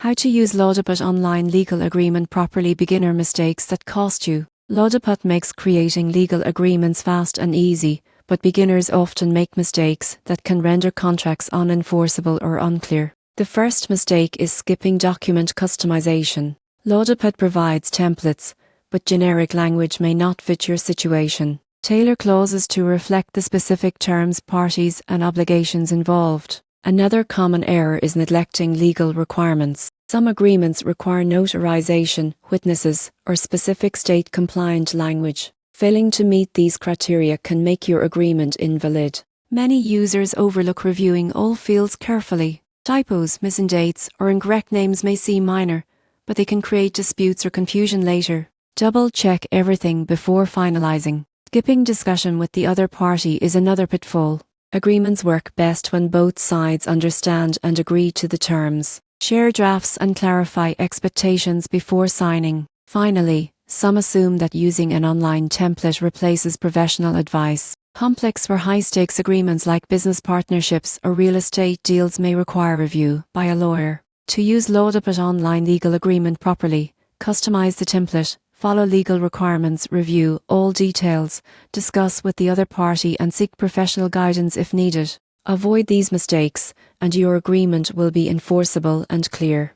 How to use LawDepot online legal agreement properly. Beginner mistakes that cost you. LawDepot makes creating legal agreements fast and easy, but beginners often make mistakes that can render contracts unenforceable or unclear. The first mistake is skipping document customization. LawDepot provides templates, but generic language may not fit your situation. Tailor clauses to reflect the specific terms, parties, and obligations involved. Another common error is neglecting legal requirements. Some agreements require notarization, witnesses, or specific state-compliant language. Failing to meet these criteria can make your agreement invalid. Many users overlook reviewing all fields carefully. Typos, missing dates, or incorrect names may seem minor, but they can create disputes or confusion later. Double-check everything before finalizing. Skipping discussion with the other party is another pitfall. Agreements work best when both sides understand and agree to the terms. Share drafts and clarify expectations before signing. Finally, some assume that using an online template replaces professional advice. Complex or high-stakes agreements like business partnerships or real estate deals may require review by a lawyer. To use LawDepot online legal agreement properly, customize the template, follow legal requirements, review all details, discuss with the other party and seek professional guidance if needed. Avoid these mistakes, and your agreement will be enforceable and clear.